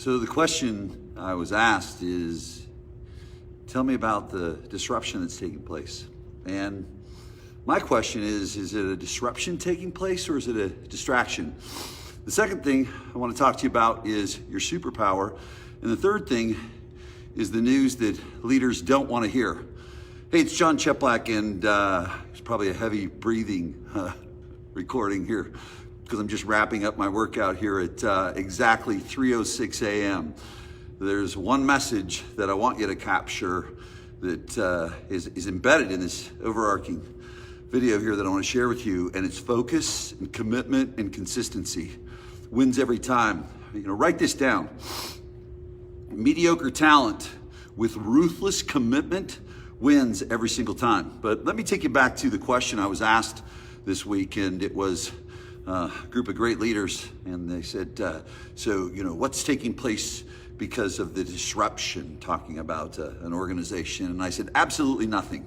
So the question I was asked is, tell me about the disruption that's taking place. And my question is it a disruption taking place or is it a distraction? The second thing I want to talk to you about is your superpower. And the third thing is the news that leaders don't want to hear. Hey, it's John Cheplak, and it's probably a heavy breathing recording here because I'm just wrapping up my workout here at exactly 3:06 a.m. There's one message that I want you to capture that is embedded in this overarching video here that I want to share with you, and it's focus and commitment and consistency. Wins every time. Write this down. Mediocre talent with ruthless commitment wins every single time. But let me take you back to the question I was asked this week, and it was a group of great leaders, and they said, what's taking place because of the disruption, talking about an organization? And I said, absolutely nothing.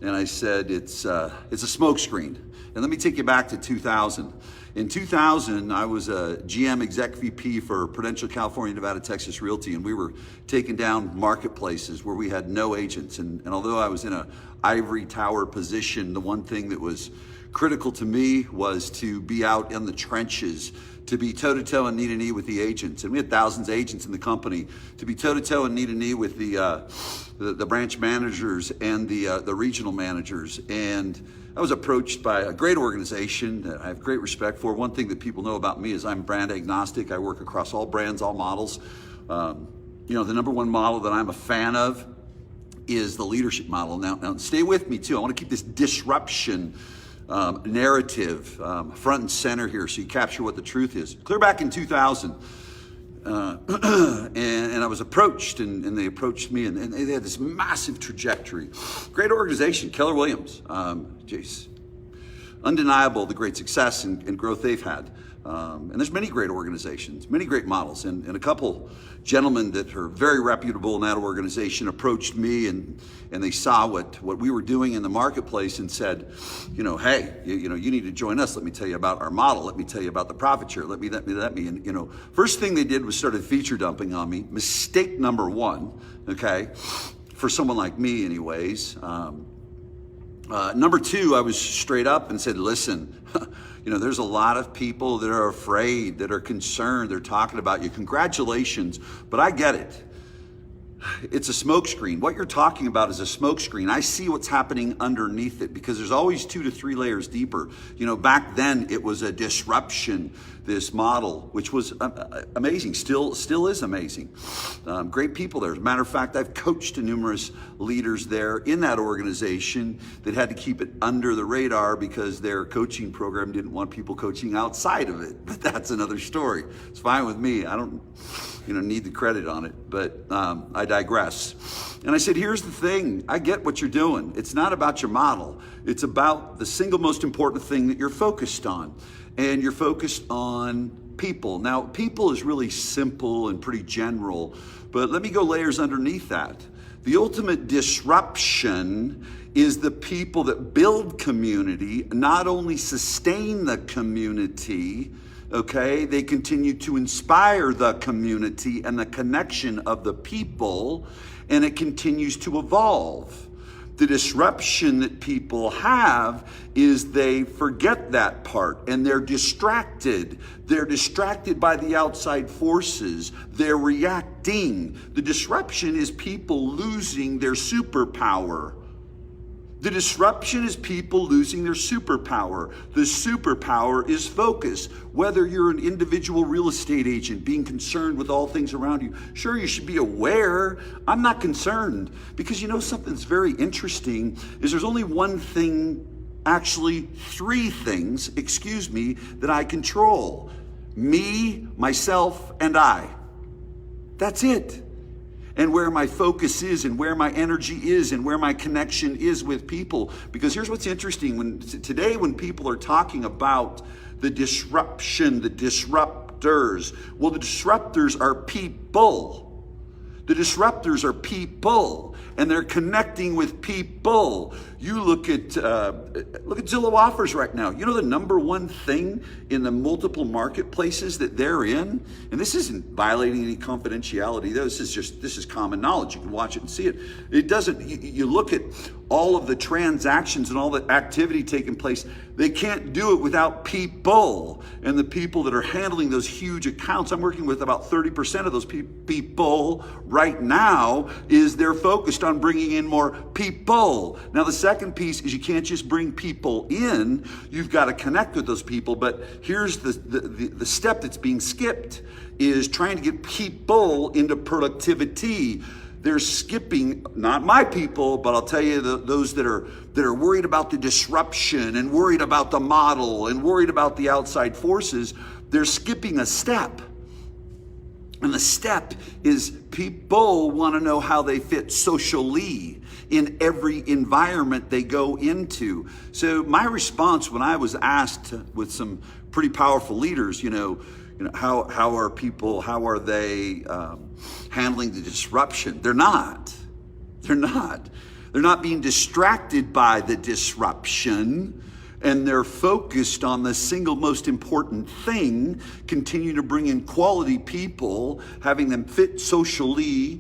And I said, it's a smokescreen. And let me take you back to 2000. In 2000, I was a GM exec VP for Prudential California, Nevada, Texas Realty, and we were taking down marketplaces where we had no agents. And although I was in an ivory tower position, the one thing that was critical to me was to be out in the trenches, to be toe-to-toe and knee-to-knee with the agents. And we had thousands of agents in the company, to be toe-to-toe and knee-to-knee with the branch managers and the regional managers. And I was approached by a great organization that I have great respect for. One thing that people know about me is I'm brand agnostic. I work across all brands, all models. The number one model that I'm a fan of is the leadership model. Now stay with me too. I want to keep this disruption narrative front and center here so you capture what the truth is. Clear back in 2000, and I was approached, and they approached me, and they had this massive trajectory. Great organization, Keller Williams. Undeniable the great success and growth they've had. And there's many great organizations, many great models, and a couple gentlemen that are very reputable in that organization approached me, and they saw what we were doing in the marketplace and said, hey, you need to join us. Let me tell you about our model. Let me tell you about the profit share. Let me. And first thing they did was started feature dumping on me. Mistake number one, okay, for someone like me, anyways. Number two, I was straight up and said, listen. There's a lot of people that are afraid, that are concerned, they're talking about you. Congratulations, but I get it. It's a smokescreen. What you're talking about is a smokescreen. I see what's happening underneath it because there's always 2 to 3 layers deeper. Back then it was a disruption, this model, which was amazing, still is amazing. Great people there. As a matter of fact, I've coached numerous leaders there in that organization that had to keep it under the radar because their coaching program didn't want people coaching outside of it. But that's another story. It's fine with me. I don't need the credit on it, but I digress. And I said, here's the thing. I get what you're doing. It's not about your model. It's about the single most important thing that you're focused on. And you're focused on people. Now, people is really simple and pretty general, but let me go layers underneath that. The ultimate disruption is the people that build community, not only sustain the community, okay, they continue to inspire the community and the connection of the people, and it continues to evolve. The disruption that people have is they forget that part and they're distracted. They're distracted by the outside forces. They're reacting. The disruption is people losing their superpower. The disruption is people losing their superpower. The superpower is focus. Whether you're an individual real estate agent being concerned with all things around you, sure, you should be aware. I'm not concerned because something that's very interesting is there's only one thing, actually 3 things, that I control. Me, myself, and I. That's it. And where my focus is and where my energy is and where my connection is with people. Because here's what's interesting. Today when people are talking about the disruption, the disruptors, well, the disruptors are people. The disruptors are people, and they're connecting with people. You look at Zillow Offers right now. You know the number one thing in the multiple marketplaces that they're in, and this isn't violating any confidentiality. This is common knowledge. You can watch it and see it. It doesn't. You look at all of the transactions and all the activity taking place. They can't do it without people, and the people that are handling those huge accounts. I'm working with about 30% of those people right now. Is they're focused on bringing in more people. Now the second piece is you can't just bring people in. You've got to connect with those people. But here's the step that's being skipped is trying to get people into productivity. They're skipping, not my people, but I'll tell you those that are worried about the disruption and worried about the model and worried about the outside forces. They're skipping a step. And the step is people want to know how they fit socially in every environment they go into. So my response when I was asked with some pretty powerful leaders, how are they handling the disruption? They're not. They're not being distracted by the disruption, and they're focused on the single most important thing, continue to bring in quality people, having them fit socially,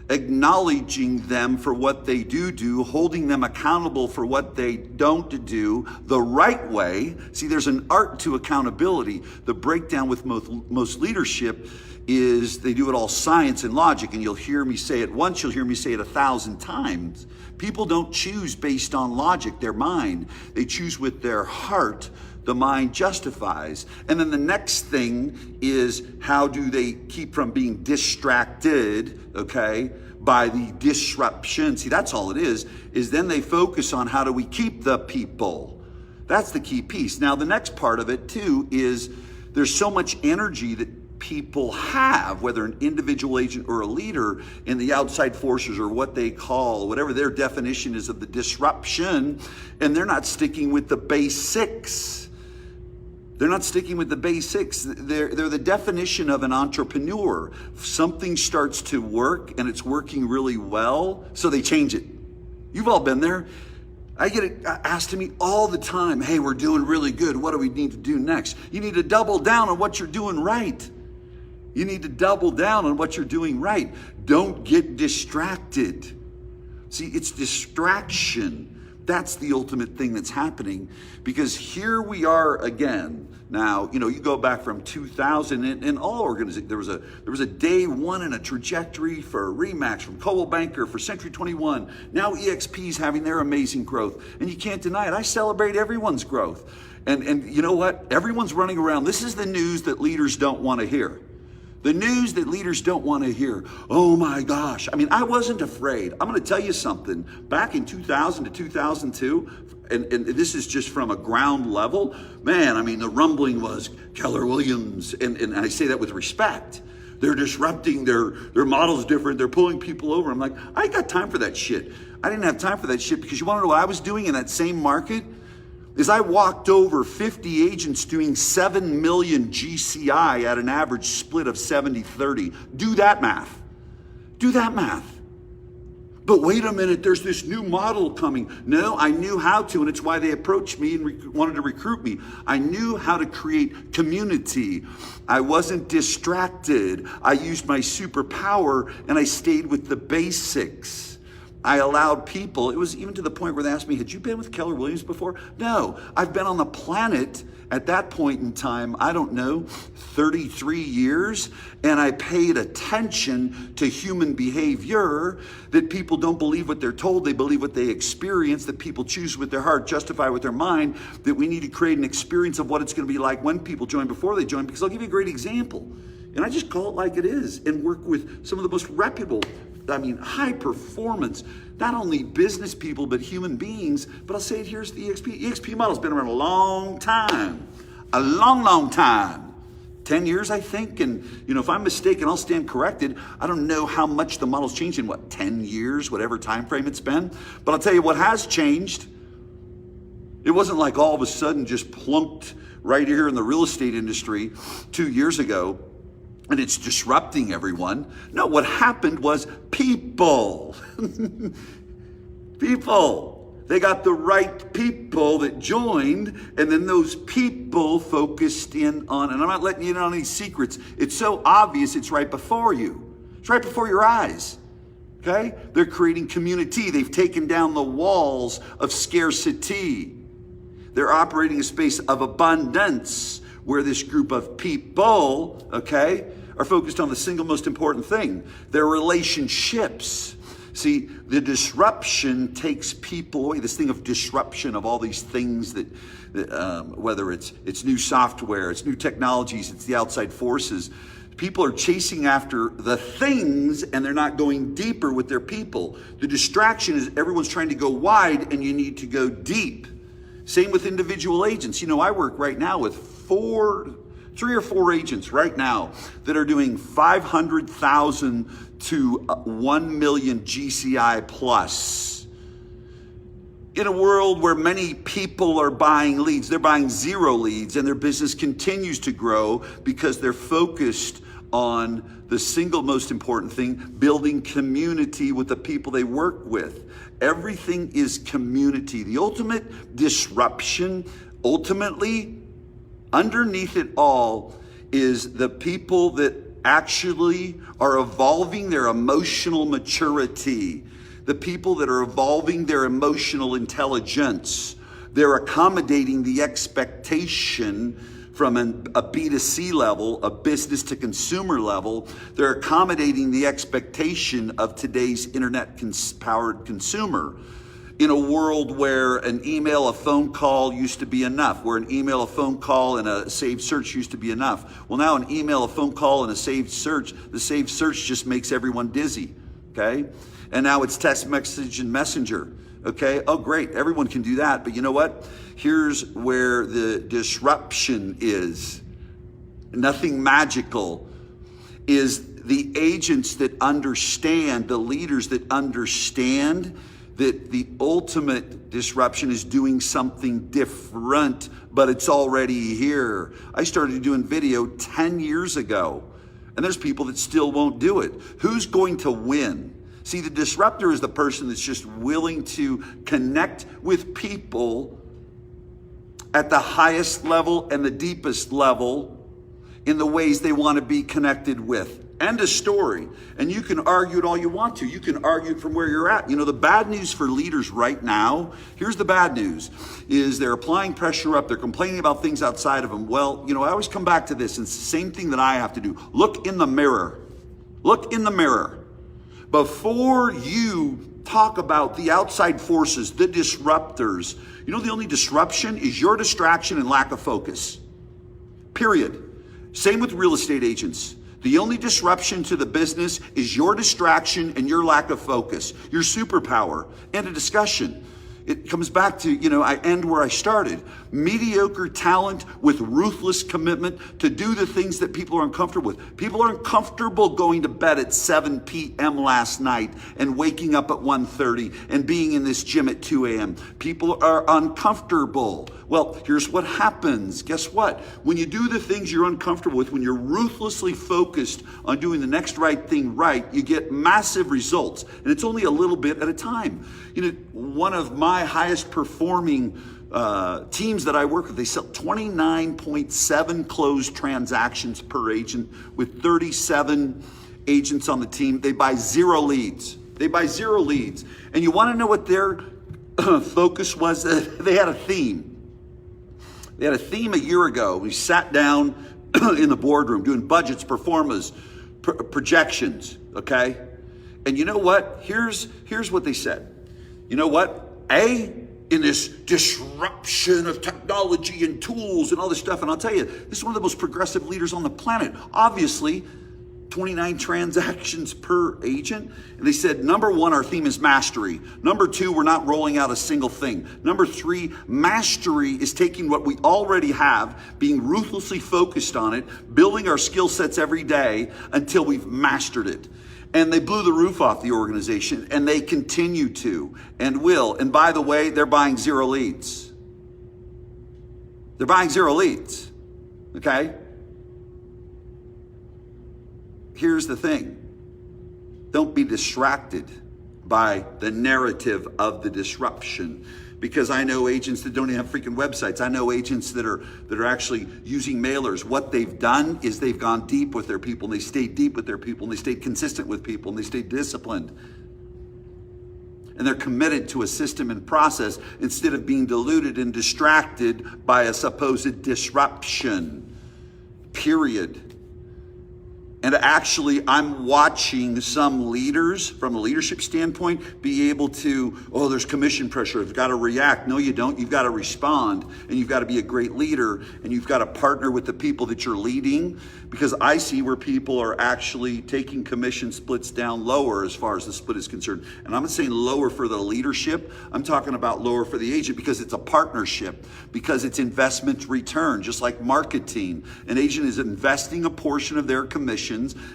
acknowledging them for what they do, holding them accountable for what they don't do the right way. See, there's an art to accountability. The breakdown with most leadership is they do it all science and logic, and you'll hear me say it once, you'll hear me say it 1,000 times. People don't choose based on logic, their mind. They choose with their heart. The mind justifies. And then the next thing is how do they keep from being distracted, okay, by the disruption. See, that's all it is then they focus on how do we keep the people. That's the key piece. Now, the next part of it too is there's so much energy that people have, whether an individual agent or a leader, in the outside forces or what they call, whatever their definition is of the disruption, and they're not sticking with the basics. They're not sticking with the basics. They're the definition of an entrepreneur. Something starts to work and it's working really well, so they change it. You've all been there. I get it asked to me all the time, hey, we're doing really good. What do we need to do next? You need to double down on what you're doing right. You need to double down on what you're doing right. Don't get distracted. See, it's distraction. That's the ultimate thing that's happening, because here we are again. Now, you go back from 2000 in all organizations. There was a day one and a trajectory for Remax, from Coldwell Banker, for Century 21. Now EXP's having their amazing growth, and you can't deny it. I celebrate everyone's growth, and you know what? Everyone's running around. This is the news that leaders don't want to hear. The news that leaders don't want to hear. Oh my gosh. I mean, I wasn't afraid. I'm going to tell you something. Back in 2000 to 2002, and this is just from a ground level, man, I mean, the rumbling was Keller Williams, and I say that with respect. They're disrupting, their model's different, they're pulling people over. I'm like, I ain't got time for that shit. I didn't have time for that shit, because you want to know what I was doing in that same market? Is I walked over 50 agents doing 7 million GCI at an average split of 70-30. Do that math. Do that math. But wait a minute, there's this new model coming. No, I knew how to, and it's why they approached me and wanted to recruit me. I knew how to create community. I wasn't distracted. I used my superpower, and I stayed with the basics. I allowed people, it was even to the point where they asked me, had you been with Keller Williams before? No, I've been on the planet at that point in time, I don't know, 33 years, and I paid attention to human behavior, that people don't believe what they're told, they believe what they experience, that people choose with their heart, justify with their mind, that we need to create an experience of what it's going to be like when people join, before they join, because I'll give you a great example. And I just call it like it is, and work with some of the most reputable, high performance, not only business people, but human beings. But I'll say it, here's the EXP. EXP model's been around a long time, a long, long time. 10 years, I think. And, if I'm mistaken, I'll stand corrected. I don't know how much the model's changed in, 10 years, whatever time frame it's been. But I'll tell you what has changed. It wasn't like all of a sudden just plumped right here in the real estate industry 2 years ago. and it's disrupting everyone. No, what happened was people. People. They got the right people that joined, and then those people focused in on, and I'm not letting you in on any secrets. It's so obvious, it's right before you. It's right before your eyes. Okay? They're creating community. They've taken down the walls of scarcity. They're operating a space of abundance where this group of people, okay, are focused on the single most important thing, their relationships. See, the disruption takes people away. This thing of disruption of all these things that whether it's new software, it's new technologies, it's the outside forces. People are chasing after the things and they're not going deeper with their people. The distraction is everyone's trying to go wide and you need to go deep. Same with individual agents. You know, I work right now with 3 or 4 agents right now that are doing 500,000 to 1 million GCI plus. In a world where many people are buying leads, they're buying 0 leads, and their business continues to grow because they're focused on the single most important thing, building community with the people they work with. Everything is community. The ultimate disruption, ultimately, underneath it all, is the people that actually are evolving their emotional maturity, the people that are evolving their emotional intelligence. They're accommodating the expectation from a B2C level, a business to consumer level. They're accommodating the expectation of today's internet-powered consumer. In a world where an email, a phone call used to be enough, where an email, a phone call, and a saved search used to be enough. Well, now an email, a phone call, and a saved search, the saved search just makes everyone dizzy, okay? And now it's text message and messenger, okay? Oh, great, everyone can do that, but you know what? Here's where the disruption is. Nothing magical. Is the agents that understand, the leaders that understand that the ultimate disruption is doing something different, but it's already here. I started doing video 10 years ago, and there's people that still won't do it. Who's going to win? See, the disruptor is the person that's just willing to connect with people at the highest level and the deepest level in the ways they want to be connected with. End of story. And you can argue it all you want to. You can argue it from where you're at. You know, the bad news for leaders right now, here's the bad news, is they're applying pressure up. They're complaining about things outside of them. Well, you know, I always come back to this, and it's the same thing that I have to do. Look in the mirror. Look in the mirror. Before you talk about the outside forces, the disruptors, you know, the only disruption is your distraction and lack of focus. Period. Same with real estate agents. The only disruption to the business is your distraction and your lack of focus, your superpower. End of discussion. It comes back to, you know, I end where I started. Mediocre talent with ruthless commitment to do the things that people are uncomfortable with. People are uncomfortable going to bed at 7 p.m. last night and waking up at 1:30 and being in this gym at 2 a.m. People are uncomfortable. Well, here's what happens. Guess what? When you do the things you're uncomfortable with, when you're ruthlessly focused on doing the next right thing right, you get massive results. And it's only a little bit at a time. You know, one of my highest performing teams that I work with, they sell 29.7 closed transactions per agent with 37 agents on the team. They buy 0 leads. They buy 0 leads. And you want to know what their focus was? They had a theme. They had a theme a year ago. We sat down in the boardroom doing budgets, performas, projections, okay? And you know what? Here's what they said. You know what? In this disruption of technology and tools and all this stuff, and I'll tell you, this is one of the most progressive leaders on the planet. Obviously, 29 transactions per agent. And they said, number 1, our theme is mastery. Number 2, we're not rolling out a single thing. Number 3, mastery is taking what we already have, being ruthlessly focused on it, building our skill sets every day until we've mastered it. And they blew the roof off the organization, and they continue to and will. And by the way, they're buying 0 leads. They're buying 0 leads, okay? here's the thing. Don't be distracted by the narrative of the disruption, because I know agents that don't even have freaking websites. I know agents that are actually using mailers. What they've done is they've gone deep with their people, and they stayed deep with their people, and they stayed consistent with people, and they stayed disciplined. And they're committed to a system and process instead of being diluted and distracted by a supposed disruption, period. And actually, I'm watching some leaders, from a leadership standpoint, be able to, oh, there's commission pressure. I've got to react. No, you don't. You've got to respond. And you've got to be a great leader. And you've got to partner with the people that you're leading. Because I see where people are actually taking commission splits down lower as far as the split is concerned. And I'm not saying lower for the leadership. I'm talking about lower for the agent, because it's a partnership, because it's investment return, just like marketing. An agent is investing a portion of their commission.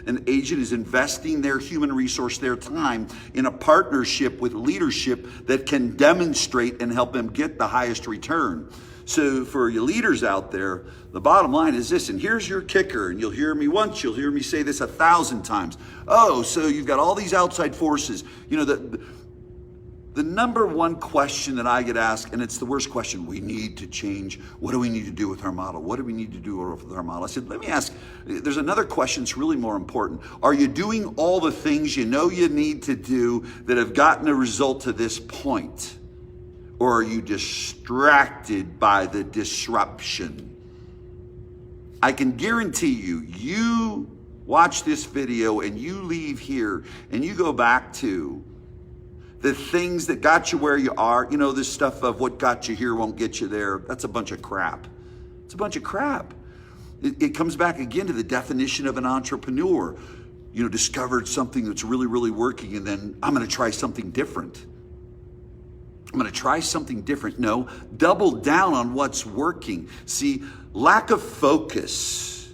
An agent is investing their human resource, their time, in a partnership with leadership that can demonstrate and help them get the highest return. So for you leaders out there, the bottom line is this, and here's your kicker, and you'll hear me once, you'll hear me say this 1,000 times. Oh, so you've got all these outside forces. You know, the number one question that I get asked, and it's the worst question, we need to change. What do we need to do with our model? What do we need to do with our model? I said, let me ask, there's another question that's really more important. Are you doing all the things you know you need to do that have gotten a result to this point? Or are you distracted by the disruption? I can guarantee you, you watch this video and you leave here and you go back to the things that got you where you are. You know, this stuff of what got you here won't get you there. That's a bunch of crap. It's a bunch of crap. It comes back again to the definition of an entrepreneur. You know, discovered something that's really, really working, and then I'm going to try something different. I'm going to try something different. No, double down on what's working. See, lack of focus,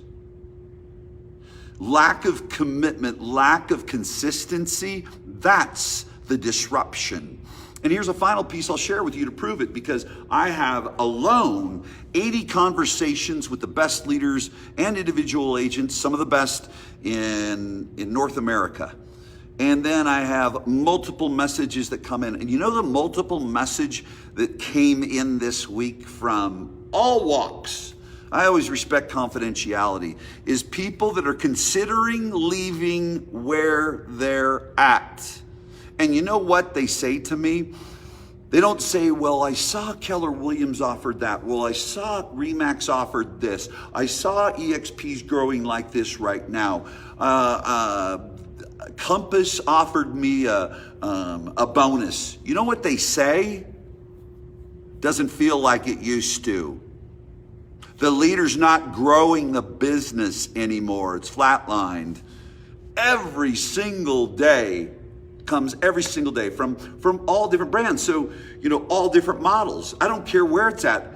lack of commitment, lack of consistency, that's the disruption. And here's a final piece I'll share with you to prove it, because I have alone 80 conversations with the best leaders and individual agents, some of the best in North America. And then I have multiple messages that come in. And you know the multiple message that came in this week from all walks? I always respect confidentiality, is people that are considering leaving where they're at. And you know what they say to me? They don't say, well, I saw Keller Williams offered that. Well, I saw Remax offered this. I saw EXP's growing like this right now. Compass offered me a bonus. You know what they say? Doesn't feel like it used to. The leader's not growing the business anymore. It's flatlined. Every single day comes every single day from all different brands. So, you know, all different models. I don't care where it's at.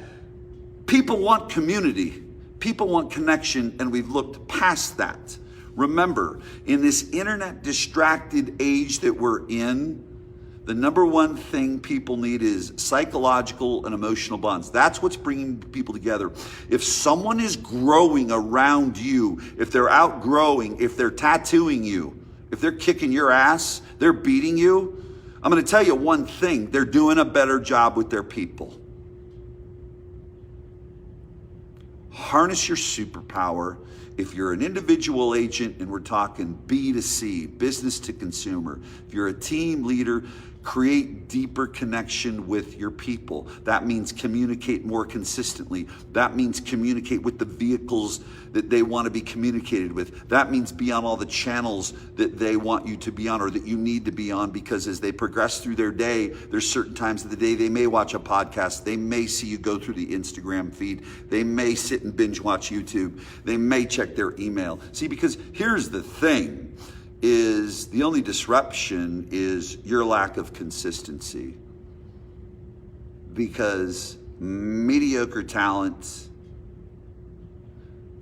People want community. People want connection, and we've looked past that. Remember, in this internet distracted age that we're in, the number one thing people need is psychological and emotional bonds. That's what's bringing people together. If someone is growing around you, if they're outgrowing, if they're tattooing you, if they're kicking your ass, they're beating you, I'm going to tell you one thing, they're doing a better job with their people. Harness your superpower. If you're an individual agent, and we're talking B2C, business to consumer, if you're a team leader, create deeper connection with your people. That means communicate more consistently. That means communicate with the vehicles that they want to be communicated with. That means be on all the channels that they want you to be on, or that you need to be on, because as they progress through their day, there's certain times of the day they may watch a podcast, they may see you go through the Instagram feed, they may sit and binge watch YouTube, they may check their email. See, because here's the thing, is the only disruption is your lack of consistency. Because mediocre talent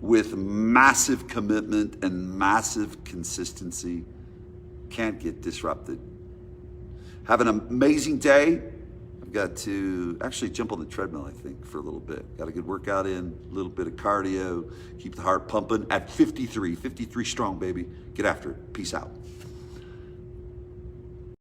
with massive commitment and massive consistency can't get disrupted. Have an amazing day. got to actually jump on the treadmill, I think, for a little bit. Got a good workout in, a little bit of cardio, keep the heart pumping at 53 strong, baby. Get after it. Peace out.